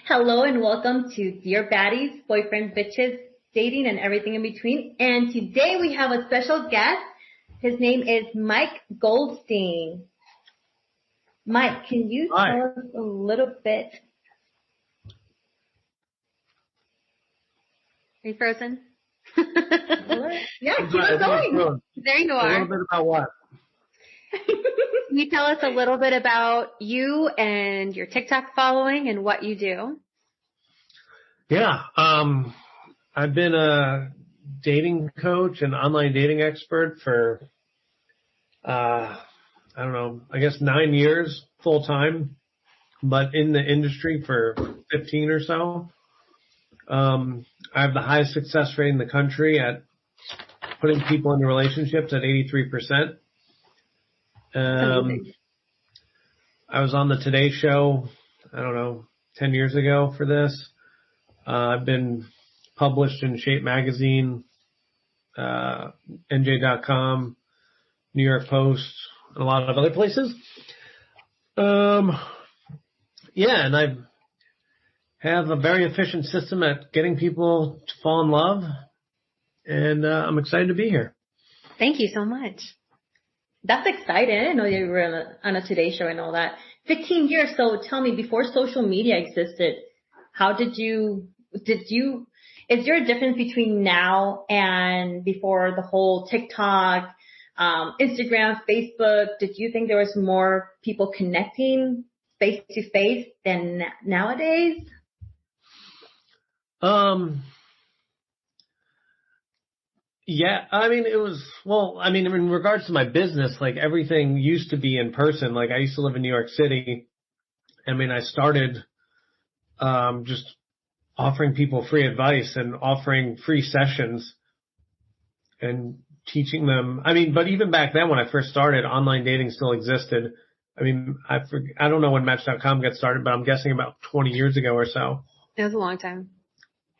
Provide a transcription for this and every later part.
Hello and welcome to Dear Baddies, Boyfriend Bitches, Dating and Everything in Between. And today we have a special guest. His name is Mike Goldstein. Mike, can you tell us a little bit? Are you frozen? Yeah, keep on going. There you are. A little bit about what? Can you tell us a little bit about you and your TikTok following and what you do? Yeah, I've been a dating coach and online dating expert for, I don't know, I guess 9 years full time, but in the industry for 15 or so. I have the highest success rate in the country at putting people into relationships at 83%. I was on the Today Show, I don't know, 10 years ago for this. I've been published in Shape Magazine, NJ.com, New York Post, and a lot of other places. And I have a very efficient system at getting people to fall in love, and I'm excited to be here. Thank you so much. That's exciting. I didn't know you were on a Today Show and all that. 15 years. So tell me, before social media existed, how is there a difference between now and before the whole TikTok, Instagram, Facebook? Did you think there was more people connecting face to face than nowadays? Yeah, I mean, in regards to my business, like everything used to be in person. Like I used to live in New York City. I mean, I started, just offering people free advice and offering free sessions and teaching them. I mean, but even back then when I first started, online dating still existed. I mean, I don't know when Match.com got started, but I'm guessing about 20 years ago or so. It was a long time.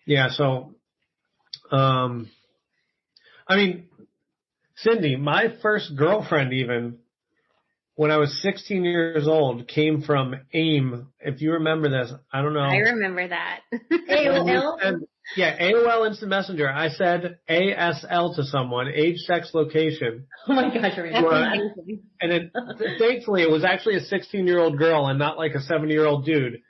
Yeah. So, I mean, Cindy, my first girlfriend even, when I was 16 years old, came from AIM. If you remember this, I don't know. I remember that. AOL? Yeah, AOL Instant Messenger. I said ASL to someone, age, sex, location. Oh my gosh, I remember. And thankfully it was actually a 16-year-old girl and not like a 70-year-old dude.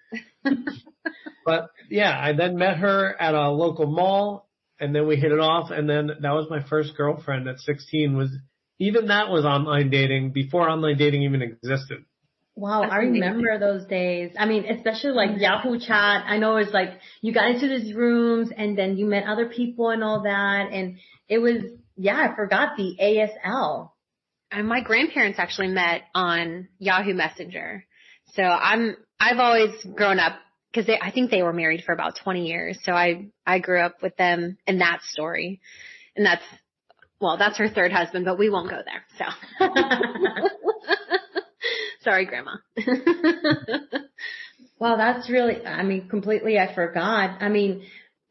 But yeah, I then met her at a local mall. And then we hit it off, and then that was my first girlfriend at 16. Even that was online dating before online dating even existed. Wow, I remember those days. I mean, especially like Yahoo Chat. I know it's like you got into these rooms, and then you met other people and all that, and it was, I forgot the ASL. And my grandparents actually met on Yahoo Messenger. So I've always grown up, because I think they were married for about 20 years. So I grew up with them in that story. And that's her third husband, but we won't go there. So sorry, Grandma. Wow, that's really, completely I forgot.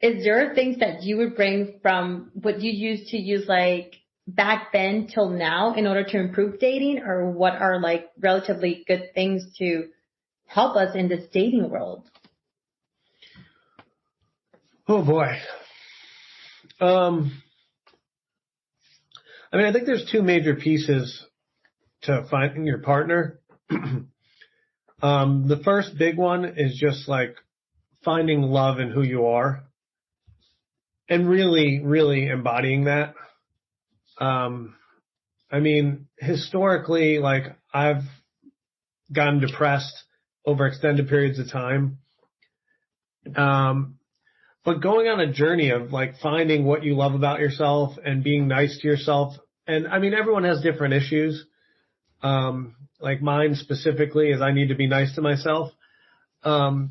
Is there things that you would bring from what you used to use like back then till now in order to improve dating, or what are like relatively good things to help us in this dating world? Oh boy. I think there's two major pieces to finding your partner. The first big one is just like finding love in who you are and really, really embodying that. Historically, like I've gotten depressed over extended periods of time. But going on a journey of like finding what you love about yourself and being nice to yourself. And everyone has different issues. Like mine specifically is I need to be nice to myself. But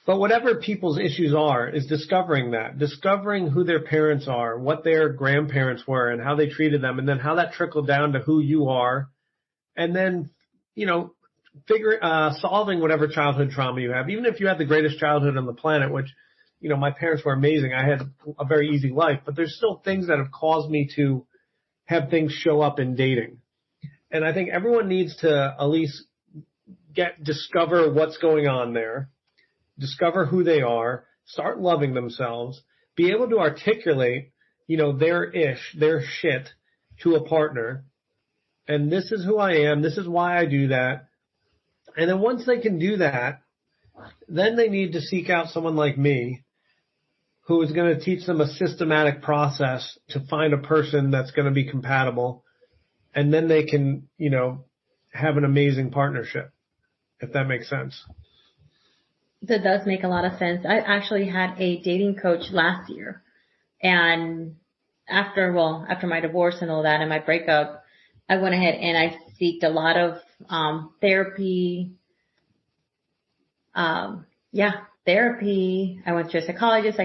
whatever people's issues are is discovering who their parents are, what their grandparents were and how they treated them, and then how that trickled down to who you are. And then, solving whatever childhood trauma you have, even if you had the greatest childhood on the planet, which, my parents were amazing. I had a very easy life, but there's still things that have caused me to have things show up in dating. And I think everyone needs to at least discover what's going on there discover who they are, start loving themselves, be able to articulate, their shit to a partner. And this is who I am. This is why I do that. And then once they can do that, then they need to seek out someone like me who is going to teach them a systematic process to find a person that's going to be compatible. And then they can, have an amazing partnership, if that makes sense. That does make a lot of sense. I actually had a dating coach last year, and after my divorce and all that and my breakup, I went ahead and I seeked a lot of therapy. Therapy. I went to a psychologist,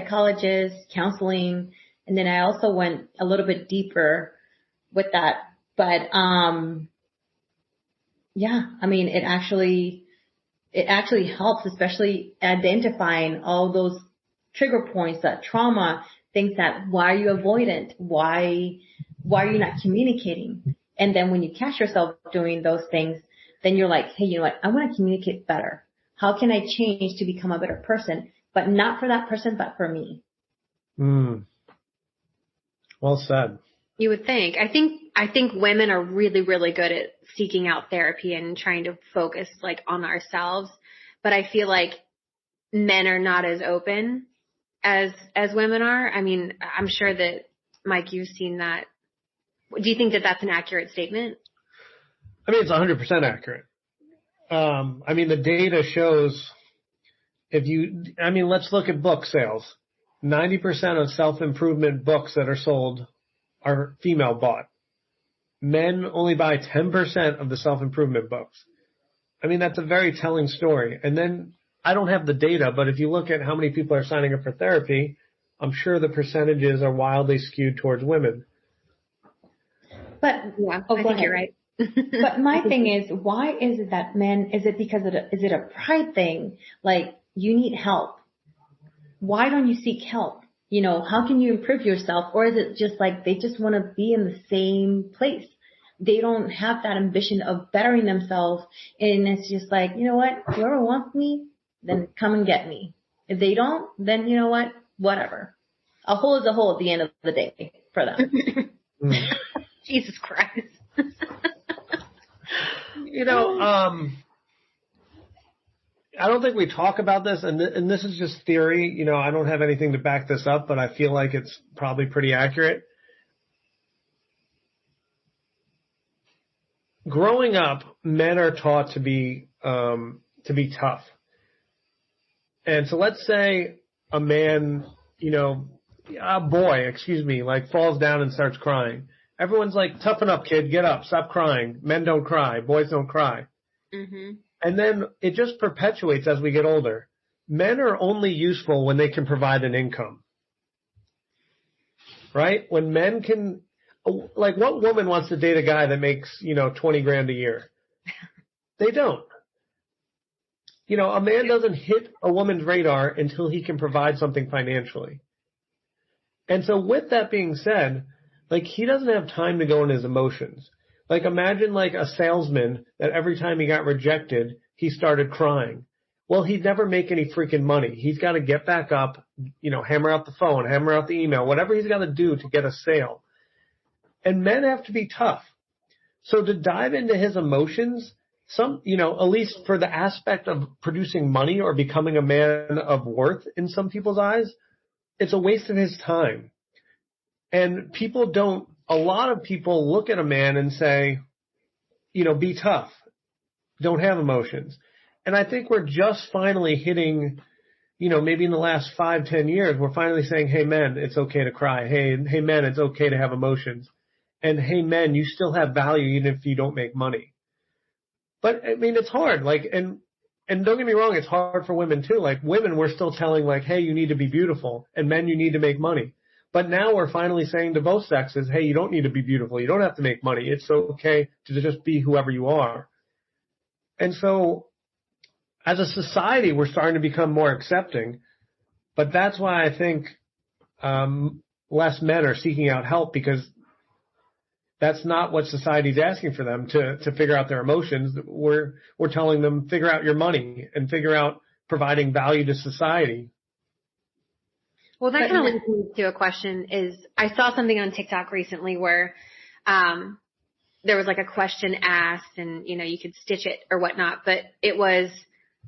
counseling, and then I also went a little bit deeper with that. But it actually helps, especially identifying all those trigger points, that trauma, things that, why are you avoidant? Why are you not communicating? And then when you catch yourself doing those things, then you're like, hey, you know what? I want to communicate better. How can I change to become a better person? But not for that person, but for me. Well said. You would think. I think women are really, really good at seeking out therapy and trying to focus on ourselves. But I feel like men are not as open as women are. I mean, I'm sure that, Mike, you've seen that. Do you think that that's an accurate statement? I mean, it's 100% accurate. The data shows let's look at book sales. 90% of self-improvement books that are sold are female bought. Men only buy 10% of the self-improvement books. I mean, that's a very telling story. And then I don't have the data, but if you look at how many people are signing up for therapy, I'm sure the percentages are wildly skewed towards women. But yeah, I think you're right. But my thing is, why is it that men, is it because is it a pride thing? Like, you need help. Why don't you seek help? How can you improve yourself? Or is it just like they just want to be in the same place? They don't have that ambition of bettering themselves. And it's just like, you know what? Whoever wants me, then come and get me. If they don't, then you know what? Whatever. A hole is a hole at the end of the day for them. Jesus Christ. I don't think we talk about this, and this is just theory. I don't have anything to back this up, but I feel like it's probably pretty accurate. Growing up, men are taught to be tough. And so let's say a man, falls down and starts crying. Everyone's like, toughen up, kid, get up, stop crying. Men don't cry, boys don't cry. Mm-hmm. And then it just perpetuates as we get older. Men are only useful when they can provide an income. Right? When men can, what woman wants to date a guy that makes, 20 grand a year? They don't. A man doesn't hit a woman's radar until he can provide something financially. And so with that being said, he doesn't have time to go in his emotions. Imagine a salesman that every time he got rejected, he started crying. Well, he'd never make any freaking money. He's got to get back up, hammer out the phone, hammer out the email, whatever he's got to do to get a sale. And men have to be tough. So to dive into his emotions, at least for the aspect of producing money or becoming a man of worth in some people's eyes, it's a waste of his time. And a lot of people look at a man and say, be tough. Don't have emotions. And I think we're just finally hitting, maybe in the last 5-10 years, we're finally saying, hey men, it's okay to cry. Hey men, it's okay to have emotions. And hey men, you still have value even if you don't make money. But it's hard. And don't get me wrong, it's hard for women too. Women, we're still telling hey, you need to be beautiful. And men, you need to make money. But now we're finally saying to both sexes, hey, you don't need to be beautiful. You don't have to make money. It's okay to just be whoever you are. And so as a society, we're starting to become more accepting. But that's why I think less men are seeking out help, because that's not what society's asking for them to figure out their emotions. We're telling them, figure out your money and figure out providing value to society. Well, that kind of leads me to a question is I saw something on TikTok recently where, there was like a question asked and, you could stitch it or whatnot, but it was,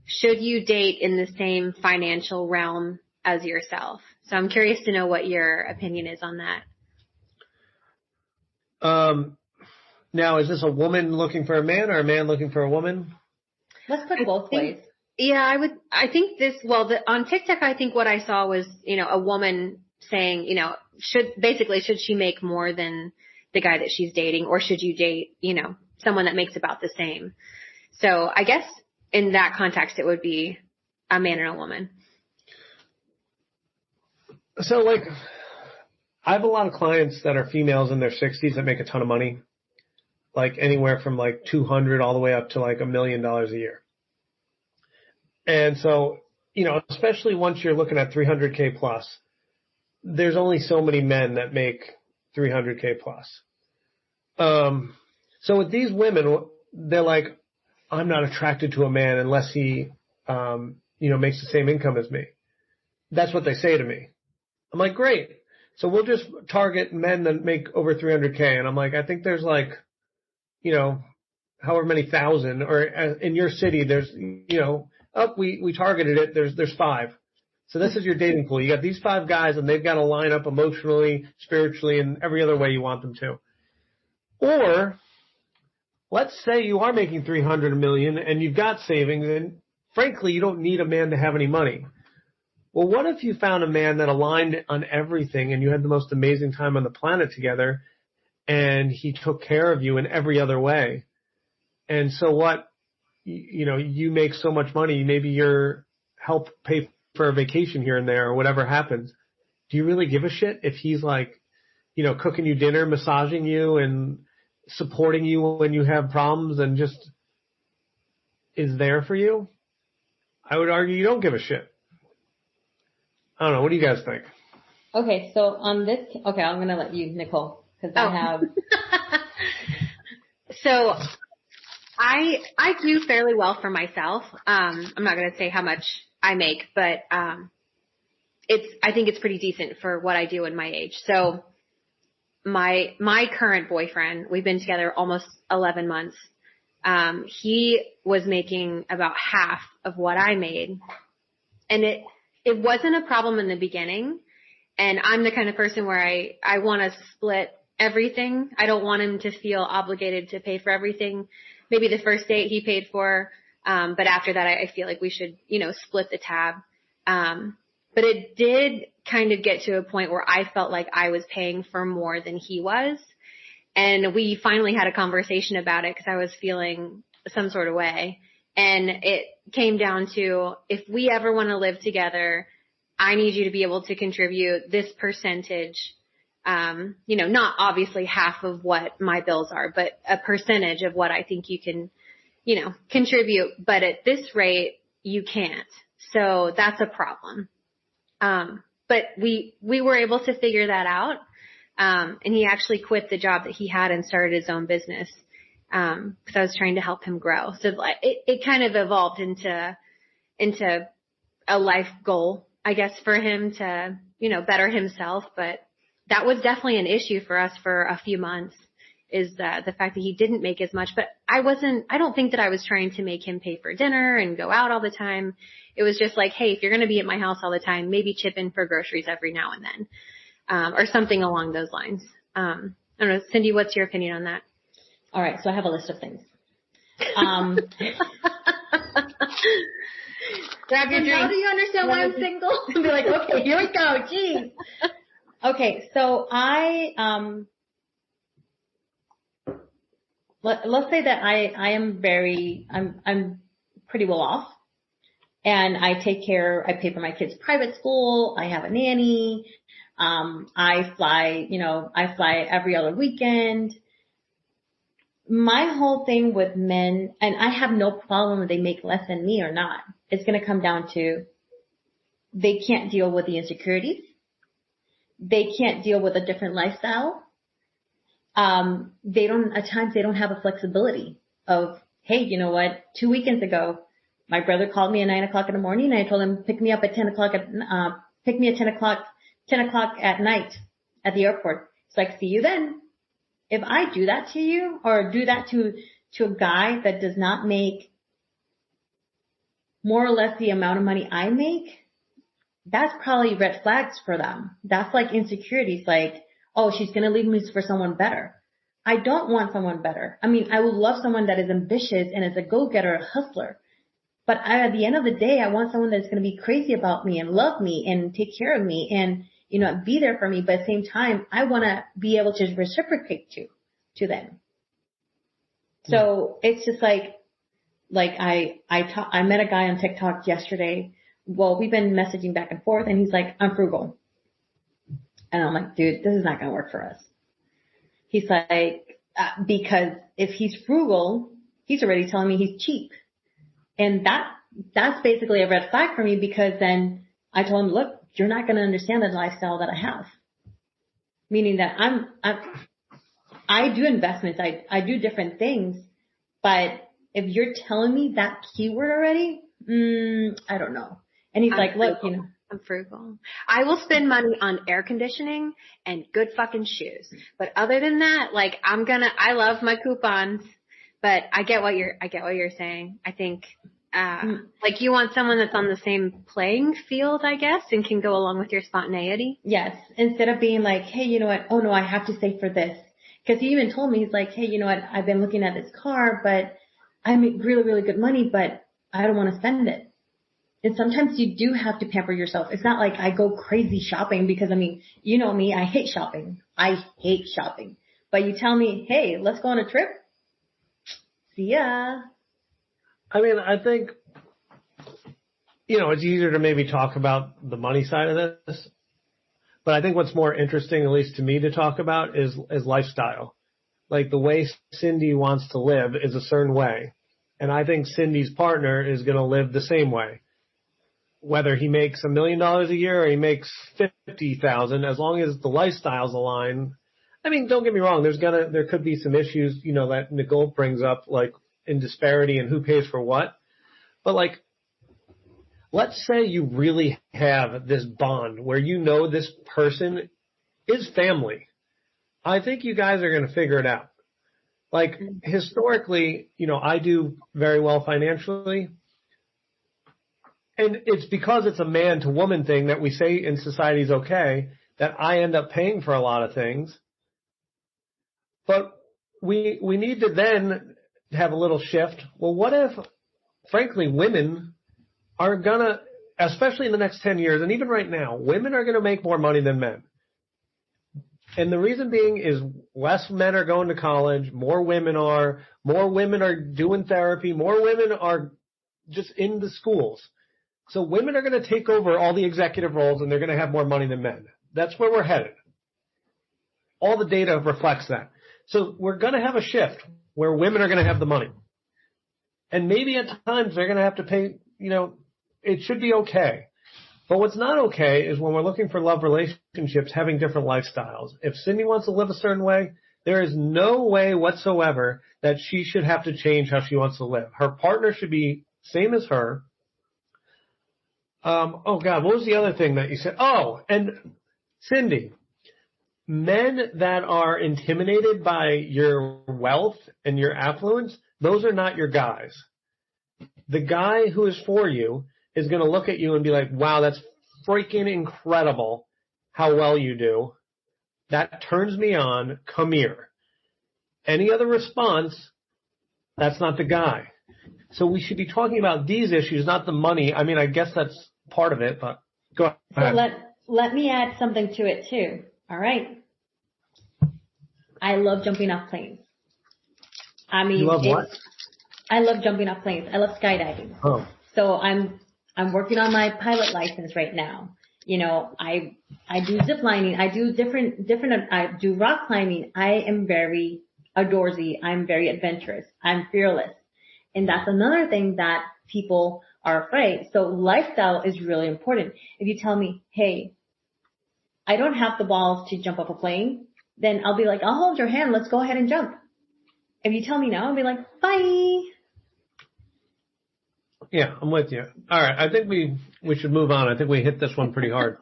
should you date in the same financial realm as yourself? So I'm curious to know what your opinion is on that. Now, is this a woman looking for a man or a man looking for a woman? Let's put both ways. Yeah, I think on TikTok, I think what I saw was, a woman saying, should she make more than the guy that she's dating, or should you date, someone that makes about the same? So I guess in that context, it would be a man and a woman. So like, I have a lot of clients that are females in their 60s that make a ton of money, like anywhere from like 200 all the way up to like $1 million a year. And so, especially once you're looking at 300K plus, there's only so many men that make 300K plus. So with these women, they're like, I'm not attracted to a man unless he, makes the same income as me. That's what they say to me. I'm like, great. So we'll just target men that make over 300K. And I'm like, I think there's like, however many thousand, or in your city, there's, we targeted it. There's 5. So this is your dating pool. You got these 5 guys and they've got to line up emotionally, spiritually, and every other way you want them to. Or let's say you are making 300 million and you've got savings, and frankly, you don't need a man to have any money. Well, what if you found a man that aligned on everything and you had the most amazing time on the planet together and he took care of you in every other way? And so what, you make so much money, maybe you're help pay for a vacation here and there or whatever happens. Do you really give a shit if he's like, cooking you dinner, massaging you and supporting you when you have problems and just is there for you? I would argue you don't give a shit. I don't know. What do you guys think? Okay, so on this, I'm going to let you, Nicole, because I have. So I do fairly well for myself. I'm not going to say how much I make, but I think it's pretty decent for what I do in my age. So my current boyfriend, we've been together almost 11 months. He was making about half of what I made, and it wasn't a problem in the beginning. And I'm the kind of person where I want to split everything. I don't want him to feel obligated to pay for everything. Maybe the first date he paid for, but after that I feel like we should, split the tab. But it did kind of get to a point where I felt like I was paying for more than he was. And we finally had a conversation about it because I was feeling some sort of way. And it came down to, if we ever want to live together, I need you to be able to contribute this percentage, not obviously half of what my bills are, but a percentage of what I think you can, contribute. But at this rate, you can't. So that's a problem. But we were able to figure that out. And he actually quit the job that he had and started his own business. Cause I was trying to help him grow. So it kind of evolved into a life goal, I guess, for him to, better himself. But that was definitely an issue for us for a few months, is the fact that he didn't make as much. But I don't think that I was trying to make him pay for dinner and go out all the time. It was just like, hey, if you're going to be at my house all the time, maybe chip in for groceries every now and then, or something along those lines. I don't know, Cindy, what's your opinion on that? All right, so I have a list of things. Grab your drink. Now do you understand why I'm single? Be like, okay, here we go. Jeez. Okay, so let's say that I am I'm pretty well off, and I pay for my kids' private school. I have a nanny. I fly every other weekend. My whole thing with men, and I have no problem if they make less than me or not. It's going to come down to they can't deal with the insecurities. They can't deal with a different lifestyle. At times they don't have a flexibility of, hey, you know what? 2 weekends ago, My brother called me at 9:00 in the morning, and I told him, pick me up at 10 o'clock pick me at 10 o'clock at night at the airport. It's like, see you then. If I do that to you, or do that to a guy that does not make more or less the amount of money I make, that's probably red flags for them. That's like insecurities, like, oh, she's going to leave me for someone better. I don't want someone better. I mean, I would love someone that is ambitious and is a go-getter, a hustler. But at the end of the day, I want someone that's going to be crazy about me and love me and take care of me and, you know, be there for me. But at the same time, I want to be able to reciprocate to them. So it's just like I met a guy on TikTok yesterday. Well, we've been messaging back and forth, and he's like, I'm frugal. And I'm like, dude, this is not going to work for us. He's like, because if he's frugal, he's already telling me he's cheap. And that's basically a red flag for me, because then I told him, look, you're not going to understand the lifestyle that I have. Meaning that I do investments. I do different things, but if you're telling me that keyword already, I don't know. And he's like, look, you know, I'm frugal. I will spend money on air conditioning and good fucking shoes. But other than that, like I love my coupons, but I get what you're saying. I think, like you want someone that's on the same playing field, I guess, and can go along with your spontaneity. Yes. Instead of being like, hey, you know what? Oh no, I have to save for this. Cause he even told me, he's like, hey, you know what? I've been looking at this car, but I make really, really good money, but I don't want to spend it. And sometimes you do have to pamper yourself. It's not like I go crazy shopping, because I mean, you know me, I hate shopping. But you tell me, hey, let's go on a trip. See ya. I mean, I think, you know, it's easier to maybe talk about the money side of this, but I think what's more interesting, at least to me, to talk about is lifestyle. Like the way Cindy wants to live is a certain way. And I think Cindy's partner is going to live the same way. Whether he makes $1 million a year or he makes 50,000, as long as the lifestyles align. I mean, don't get me wrong. There could be some issues, you know, that Nicole brings up, like in disparity and who pays for what. But like, let's say you really have this bond where you know this person is family. I think you guys are going to figure it out. Like historically, you know, I do very well financially. And it's because it's a man to woman thing that we say in society is okay, that I end up paying for a lot of things. But we need to then have a little shift. Well, what if, frankly, women are gonna, especially in the next 10 years, and even right now, women are gonna make more money than men. And the reason being is less men are going to college, more women are doing therapy, more women are just in the schools. So women are going to take over all the executive roles, and they're going to have more money than men. That's where we're headed. All the data reflects that. So we're going to have a shift where women are going to have the money. And maybe at times they're going to have to pay, you know, it should be okay. But what's not okay is when we're looking for love relationships, having different lifestyles. If Cindy wants to live a certain way, there is no way whatsoever that she should have to change how she wants to live. Her partner should be same as her. Oh God, what was the other thing that you said? Oh, and Cindy, men that are intimidated by your wealth and your affluence, those are not your guys. The guy who is for you is going to look at you and be like, wow, that's freaking incredible how well you do. That turns me on. Come here. Any other response, that's not the guy. So we should be talking about these issues, not the money. I mean, I guess that's part of it, but go ahead. So let me add something to it too. All right. I love jumping off planes. I mean, you love what? I love jumping off planes. I love skydiving. Oh. So I'm working on my pilot license right now. You know, I do zip lining. I do different, I do rock climbing. I am very outdoorsy. I'm very adventurous. I'm fearless. And that's another thing that people are afraid. So lifestyle is really important. If you tell me, hey, I don't have the balls to jump off a plane, then I'll be like, I'll hold your hand. Let's go ahead and jump. If you tell me no, I'll be like, bye. Yeah, I'm with you. All right. I think we should move on. I think we hit this one pretty hard.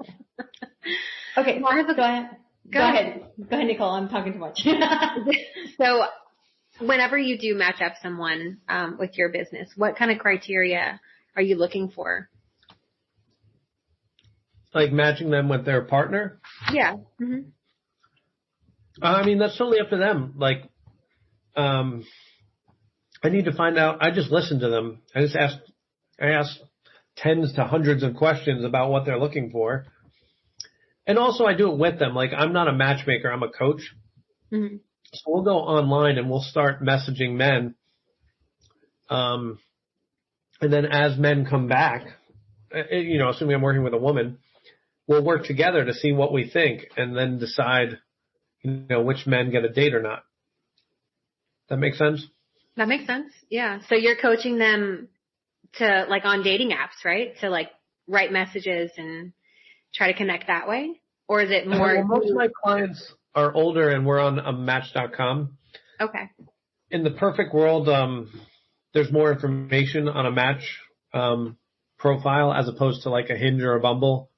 Okay. Go ahead. Go ahead, Nicole. I'm talking too much. So whenever you do match up someone with your business, what kind of criteria are you looking for? Like matching them with their partner? Yeah. Mm-hmm. I mean, that's totally up to them. Like, I need to find out. I just listen to them. I ask tens to hundreds of questions about what they're looking for. And also I do it with them. Like, I'm not a matchmaker. I'm a coach. Mm-hmm. So we'll go online and we'll start messaging men. And then as men come back, assuming I'm working with a woman, we'll work together to see what we think and then decide, which men get a date or not. That make sense? That makes sense. Yeah. So you're coaching them to like on dating apps, right? To like write messages and try to connect that way? Or is it more? Well, most of my clients are older and we're on Match.com. Okay. In the perfect world, there's more information on a Match profile as opposed to like a Hinge or a Bumble.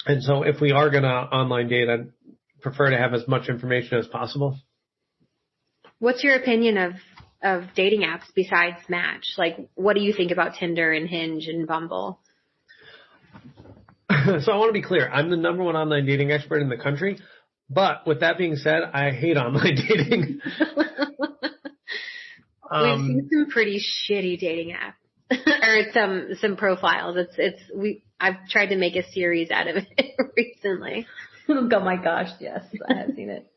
And so if we are going to online date, I'd prefer to have as much information as possible. What's your opinion of dating apps besides Match? Like, what do you think about Tinder and Hinge and Bumble? So I want to be clear. I'm the number one online dating expert in the country. But with that being said, I hate online dating. We've seen some pretty shitty dating apps or some profiles. I've tried to make a series out of it recently. Oh my gosh. Yes, I have seen it.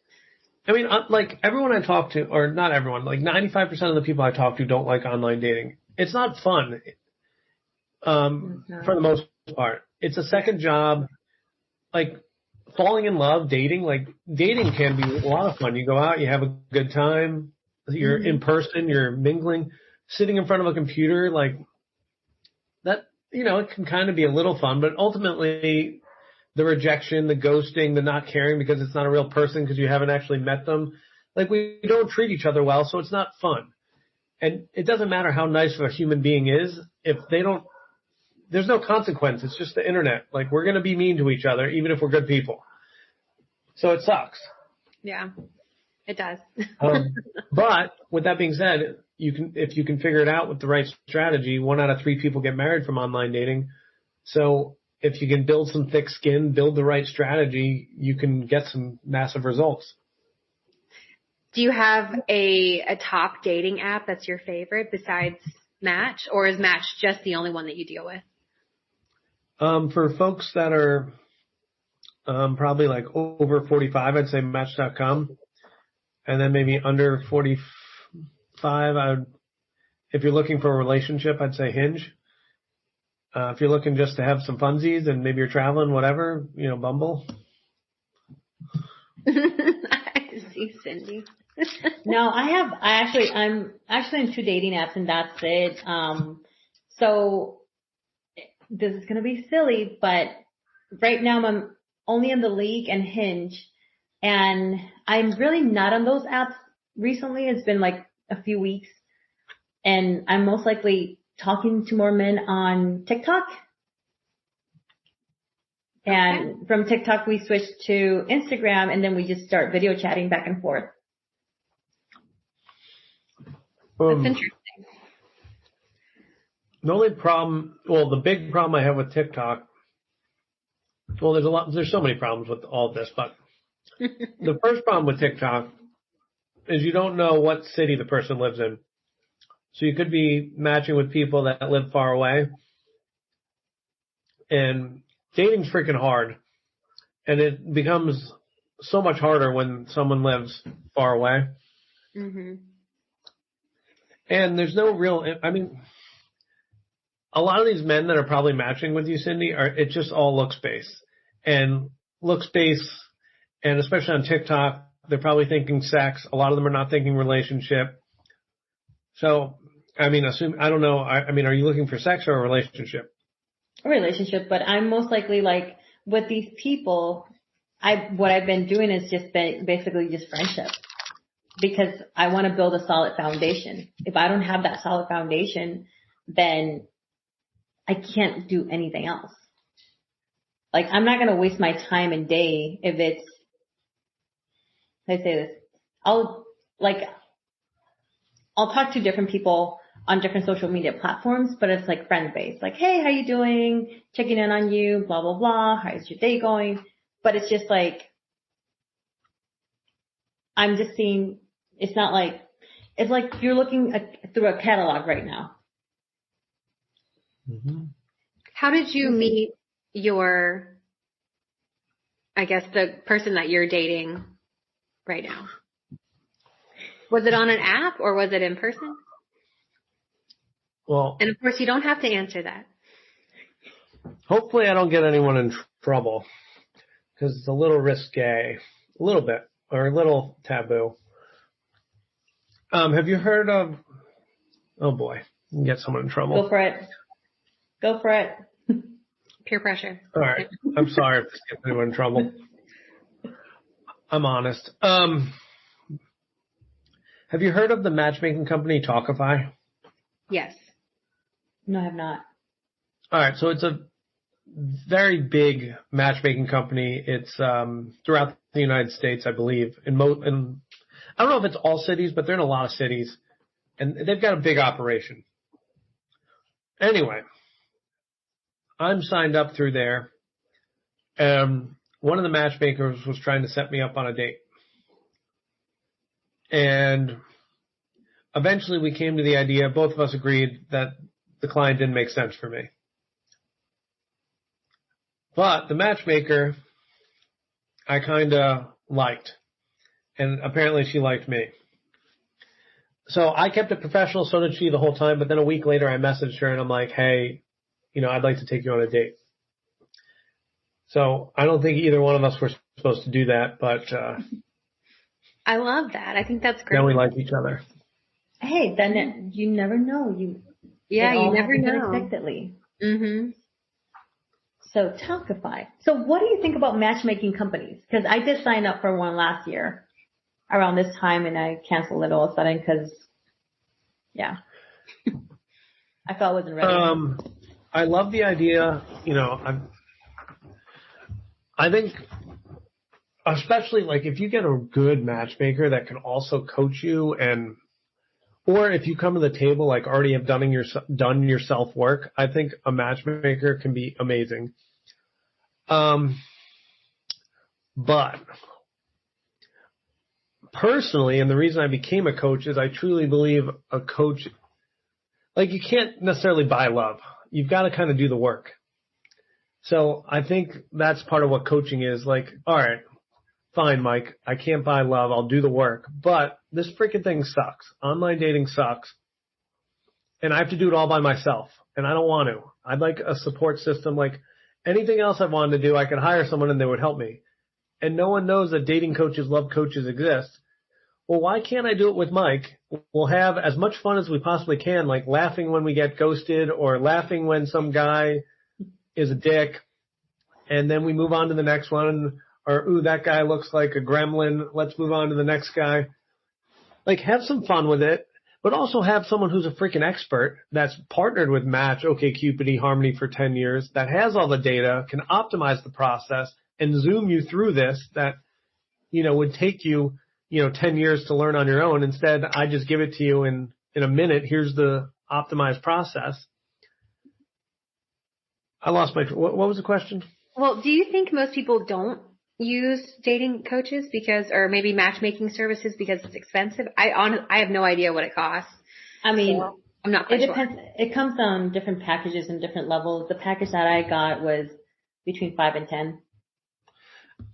I mean, like everyone I talk to, or not everyone, like 95% of the people I talk to don't like online dating. It's not fun. For the most part. It's a second job. Like falling in love, dating can be a lot of fun. You go out, you have a good time. You're in person, you're mingling, sitting in front of a computer, like that, it can kind of be a little fun, but ultimately the rejection, the ghosting, the not caring because it's not a real person because you haven't actually met them. Like we don't treat each other well, so it's not fun. And it doesn't matter how nice of a human being is if there's no consequence. It's just the internet. Like we're going to be mean to each other, even if we're good people. So it sucks. Yeah, it does. But with that being said, if you can figure it out with the right strategy, 1 out of 3 people get married from online dating. So if you can build some thick skin, build the right strategy, you can get some massive results. Do you have a top dating app that's your favorite besides Match, or is Match just the only one that you deal with? For folks that are probably like over 45, I'd say Match.com. And then maybe under 45, if you're looking for a relationship, I'd say Hinge. If you're looking just to have some funsies and maybe you're traveling, whatever, Bumble. I see Cindy. No, I'm actually into dating apps and that's it. So this is going to be silly, but right now I'm only in the League and Hinge and I'm really not on those apps recently. It's been like a few weeks and I'm most likely talking to more men on TikTok. And from TikTok, we switched to Instagram and then we just start video chatting back and forth. That's interesting. The big problem I have with TikTok, there's so many problems with all of this, but the first problem with TikTok is you don't know what city the person lives in. So you could be matching with people that live far away. And dating's freaking hard. And it becomes so much harder when someone lives far away. Mm-hmm. And there's no real, a lot of these men that are probably matching with you, Cindy, it just all looks-based. And looks-based, and especially on TikTok, they're probably thinking sex. A lot of them are not thinking relationship. So, I don't know. Are you looking for sex or a relationship? A relationship, but I'm most likely like with these people, what I've been doing is just basically just friendship. because I want to build a solid foundation. If I don't have that solid foundation, then I can't do anything else. Like, I'm not going to waste my time and day if it's, how do I say this? I'll talk to different people on different social media platforms, but it's like friend based. Like, hey, how you doing? Checking in on you, blah, blah, blah. How's your day going? But it's just like, I'm just seeing, it's not like, it's like you're looking through a catalog right now. Mm-hmm. How did you meet your, I guess, the person that you're dating right now? Was it on an app or was it in person? Well, and of course you don't have to answer that. Hopefully I don't get anyone in trouble because it's a little risque, a little bit, or a little taboo. Have you heard of, oh boy, you can get someone in trouble. Go for it. Go for it. Peer pressure. All right. I'm sorry if I get anyone in trouble. I'm honest. Have you heard of the matchmaking company Talkify? Yes. No, I have not. All right. So it's a very big matchmaking company. It's throughout the United States, I believe. And I don't know if it's all cities, but they're in a lot of cities. And they've got a big operation. Anyway, I'm signed up through there. One of the matchmakers was trying to set me up on a date. And eventually we came to the idea, both of us agreed that the client didn't make sense for me. But the matchmaker, I kind of liked. And apparently she liked me. So I kept it professional, so did she the whole time. But then a week later I messaged her and I'm like, hey, I'd like to take you on a date. So I don't think either one of us were supposed to do that, but I love that. I think that's great. Now we like each other. Hey, then you never know. You never know. Unexpectedly. Mhm. So Talkify. So what do you think about matchmaking companies? Because I did sign up for one last year around this time, and I canceled it all of a sudden because, I felt I wasn't ready. I love the idea. I think, especially like if you get a good matchmaker that can also coach you, or if you come to the table like already have done your self work, I think a matchmaker can be amazing. But personally, and the reason I became a coach is I truly believe a coach, like, you can't necessarily buy love. You've got to kind of do the work. So I think that's part of what coaching is. Like, all right, fine, Mike, I can't buy love. I'll do the work. But this freaking thing sucks. Online dating sucks. And I have to do it all by myself. And I don't want to. I'd like a support system. Like anything else I wanted to do, I could hire someone and they would help me. And no one knows that dating coaches, love coaches exist. Well, why can't I do it with Mike? We'll have as much fun as we possibly can, like laughing when we get ghosted or laughing when some guy is a dick. And then we move on to the next one. Or, ooh, that guy looks like a gremlin. Let's move on to the next guy. Like, have some fun with it, but also have someone who's a freaking expert that's partnered with Match, OkCupid, Harmony for 10 years, that has all the data, can optimize the process, and zoom you through this that, would take you, 10 years to learn on your own. Instead, I just give it to you in a minute. Here's the optimized process. I lost what was the question? Well, do you think most people don't use dating coaches or maybe matchmaking services because it's expensive? I have no idea what it costs. I mean, so I'm not quite it depends. Sure. It comes on different packages and different levels. The package that I got was between 5 and 10.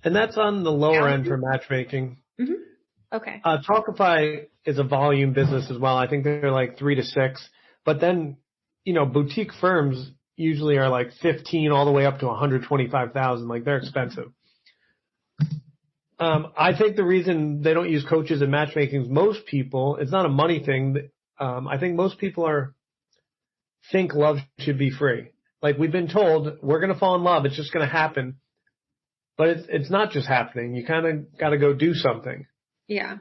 And that's on the lower end for matchmaking. Mm-hmm. Okay. Talkify is a volume business as well. I think they're like 3 to 6. But then, boutique firms usually are like 15 all the way up to 125,000. Like, they're expensive. I think the reason they don't use coaches in matchmaking is most people, it's not a money thing. I think most people think love should be free. Like, we've been told we're going to fall in love. It's just going to happen. But it's not just happening. You kind of got to go do something. Yeah.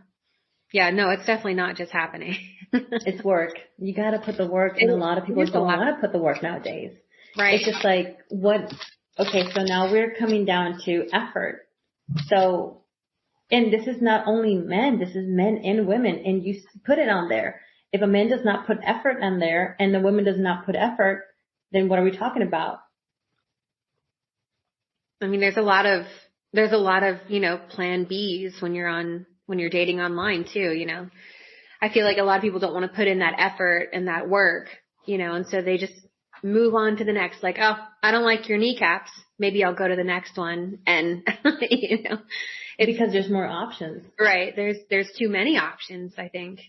Yeah, no, it's definitely not just happening. It's work. You got to put the work, and a lot of people don't want to put the work nowadays. Right. It's just like, okay, so now we're coming down to effort. So, and this is not only men, this is men and women, and you put it on there. If a man does not put effort on there and the woman does not put effort, then what are we talking about? I mean, there's a lot of, plan Bs when you're dating online too, I feel like a lot of people don't want to put in that effort and that work, and so they just move on to the next, like, oh, I don't like your kneecaps. Maybe I'll go to the next one. And, it's because there's more options. Right. There's too many options, I think.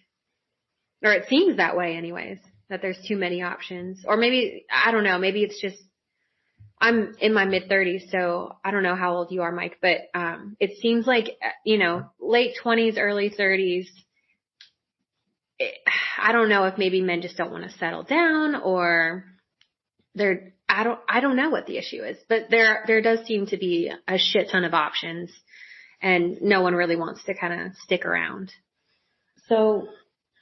Or it seems that way anyways, that there's too many options. Or maybe, I don't know, maybe it's just, I'm in my mid-30s, so I don't know how old you are, Mike, but it seems like, late 20s, early 30s, I don't know if maybe men just don't want to settle down, or I don't know what the issue is, but there does seem to be a shit ton of options, and no one really wants to kind of stick around. So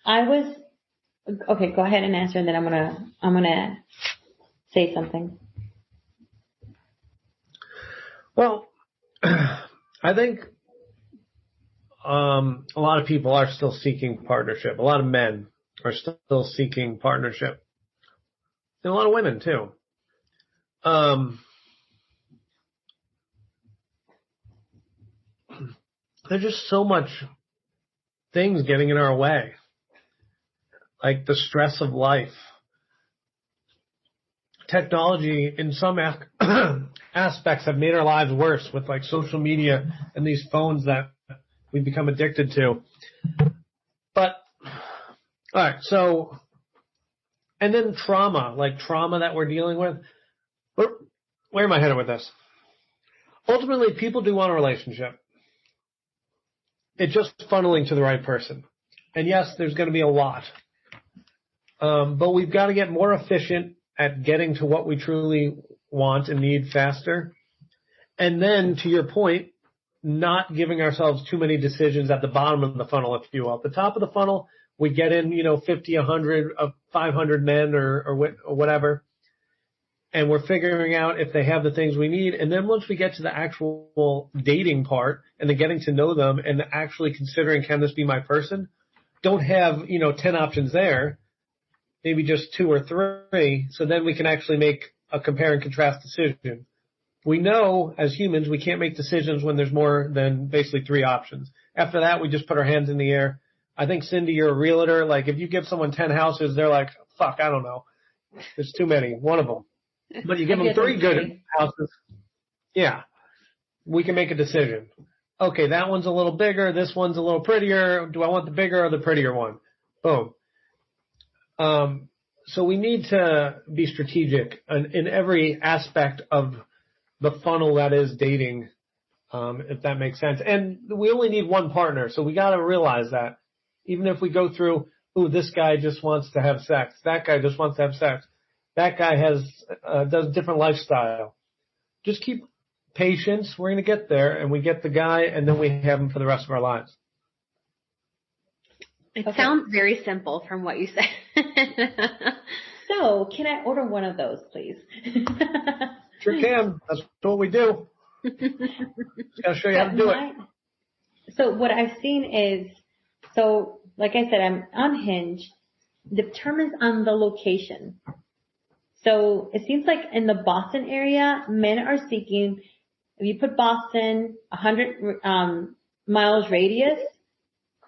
okay, go ahead and answer, and then I'm gonna say something. Well, I think a lot of people are still seeking partnership. A lot of men are still seeking partnership. And a lot of women too. There's just so much things getting in our way. Like the stress of life. Technology in some aspects have made our lives worse with like social media and these phones that we've become addicted to. But, alright, so, and then trauma that we're dealing with. Where am I headed with this? Ultimately, people do want a relationship. It's just funneling to the right person. And yes, there's going to be a lot. But we've got to get more efficient at getting to what we truly want and need faster. And then, to your point, not giving ourselves too many decisions at the bottom of the funnel, if you will. At the top of the funnel, we get in, 50, 100, 500 men or whatever. And we're figuring out if they have the things we need. And then once we get to the actual dating part and then getting to know them and actually considering, can this be my person? Don't have, 10 options there. Maybe just 2 or 3. So then we can actually make a compare and contrast decision. We know as humans, we can't make decisions when there's more than basically 3 options. After that, we just put our hands in the air. I think, Cindy, you're a realtor. Like if you give someone 10 houses, they're like, fuck, I don't know. There's too many. One of them. But you give them 3 good houses. Yeah. We can make a decision. Okay, that one's a little bigger. This one's a little prettier. Do I want the bigger or the prettier one? Boom. So we need to be strategic in every aspect of the funnel that is dating, if that makes sense. And we only need one partner, so we got to realize that. Even if we go through, this guy just wants to have sex. That guy just wants to have sex. That guy does different lifestyle. Just keep patience. We're going to get there, and we get the guy, and then we have him for the rest of our lives. It sounds very simple from what you said. So, can I order one of those, please? Sure can. That's what we do. Just got to show you how to do it. So what I've seen is, like I said, I'm on Hinge. Determines on the location. So it seems like in the Boston area, men are seeking, if you put Boston, 100 miles radius,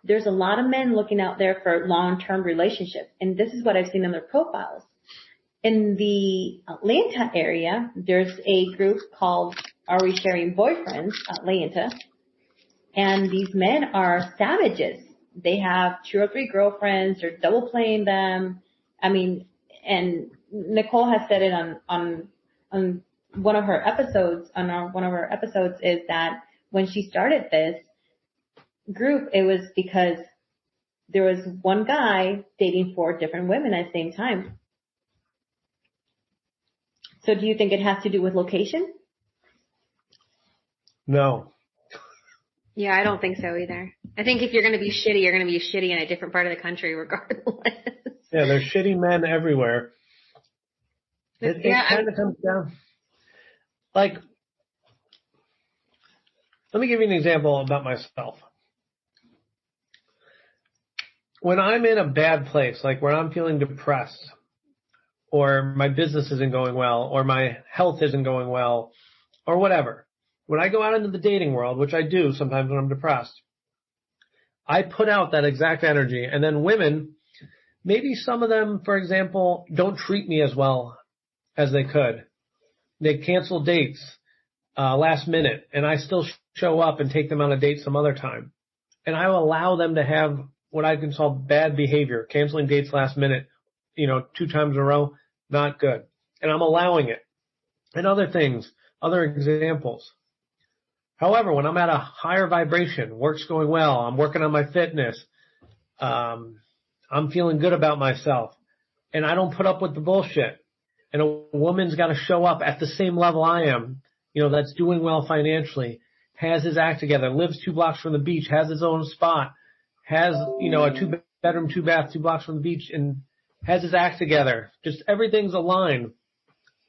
there's a lot of men looking out there for long-term relationships. And this is what I've seen in their profiles. In the Atlanta area, there's a group called Are We Sharing Boyfriends, Atlanta. And these men are savages. They have 2 or 3 girlfriends. They're double playing them. I mean, and Nicole has said it on one of her episodes, one of her episodes is that when she started this group, it was because there was one guy dating 4 different women at the same time. So do you think it has to do with location? No. Yeah, I don't think so either. I think if you're going to be shitty, you're going to be shitty in a different part of the country regardless. Yeah, there's shitty men everywhere. It kind of comes down. Like, let me give you an example about myself. When I'm in a bad place, like where I'm feeling depressed, or my business isn't going well, or my health isn't going well, or whatever, when I go out into the dating world, which I do sometimes when I'm depressed, I put out that exact energy. And then women, maybe some of them, for example, don't treat me as well as they could. They cancel dates last minute, and I still show up and take them on a date some other time. And I will allow them to have what I can call bad behavior, canceling dates last minute, 2 times in a row, not good. And I'm allowing it. And other things, other examples. However, when I'm at a higher vibration, work's going well, I'm working on my fitness, I'm feeling good about myself, and I don't put up with the bullshit. And a woman's got to show up at the same level I am, that's doing well financially, has his act together, lives 2 blocks from the beach, has his own spot, has, a 2-bedroom, 2-bath, 2 blocks from the beach, and has his act together. Just everything's aligned.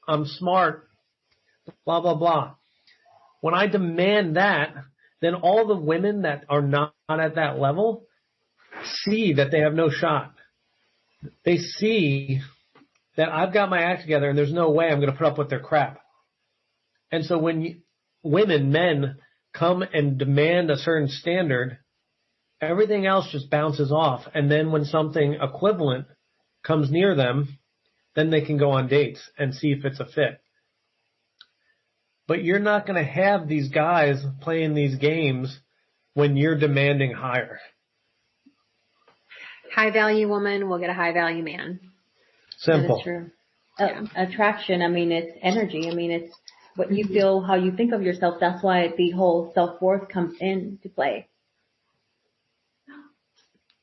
I'm smart, blah, blah, blah. When I demand that, then all the women that are not at that level see that they have no shot. They see that I've got my act together and there's no way I'm going to put up with their crap. And so when men come and demand a certain standard, everything else just bounces off. And then when something equivalent comes near them, then they can go on dates and see if it's a fit. But you're not going to have these guys playing these games when you're demanding higher. High value woman will get a high value man. Simple. That is true. Attraction, it's energy. It's what you feel, how you think of yourself. That's why the whole self-worth comes into play.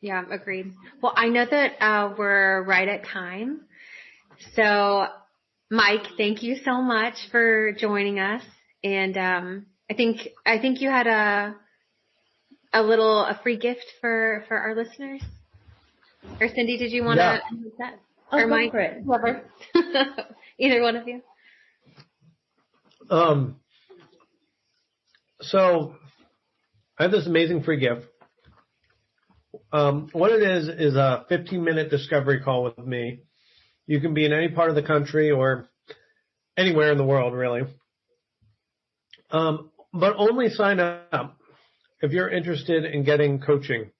Yeah, agreed. Well, I know that we're right at time. So, Mike, thank you so much for joining us. And I think you had a free gift for our listeners. Or Cindy, did you want to use that? Oh, or Mike, for it. Whoever. Either one of you. So I have this amazing free gift. What it is a 15-minute discovery call with me. You can be in any part of the country or anywhere in the world, really. But only sign up if you're interested in getting coaching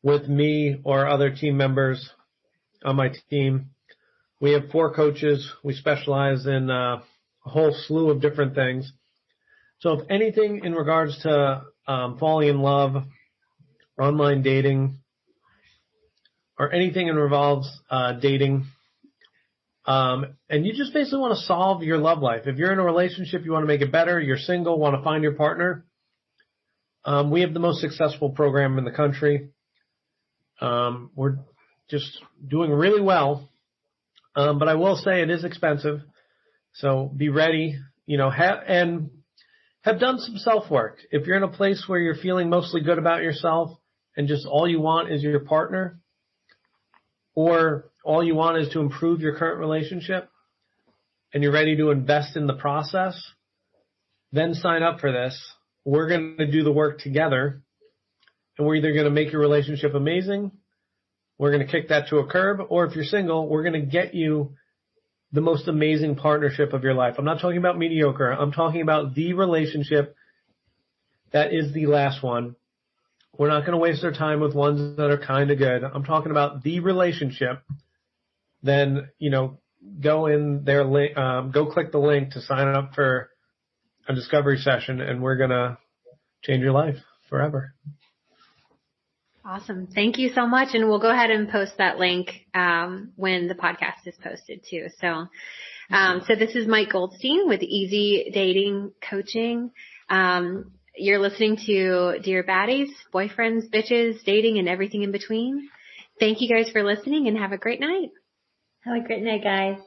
with me or other team members on my team. We have 4 coaches. We specialize in a whole slew of different things. So if anything in regards to falling in love, online dating, or anything that involves dating, and you just basically want to solve your love life. If you're in a relationship, you want to make it better, you're single, want to find your partner, we have the most successful program in the country. We're just doing really well. But I will say it is expensive. So be ready, have done some self-work. If you're in a place where you're feeling mostly good about yourself and just all you want is your partner, or all you want is to improve your current relationship, and you're ready to invest in the process, then sign up for this. We're going to do the work together, and we're either going to make your relationship amazing, we're going to kick that to a curb, or if you're single, we're going to get you the most amazing partnership of your life. I'm not talking about mediocre. I'm talking about the relationship that is the last one. We're not going to waste our time with ones that are kind of good. I'm talking about the relationship. Then, go in there, go click the link to sign up for a discovery session, and we're going to change your life forever. Awesome. Thank you so much. And we'll go ahead and post that link when the podcast is posted too. So this is Mike Goldstein with Easy Dating Coaching. You're listening to Dear Baddies, Boyfriends, Bitches, Dating, and Everything in Between. Thank you guys for listening and have a great night. Have a great night, guys.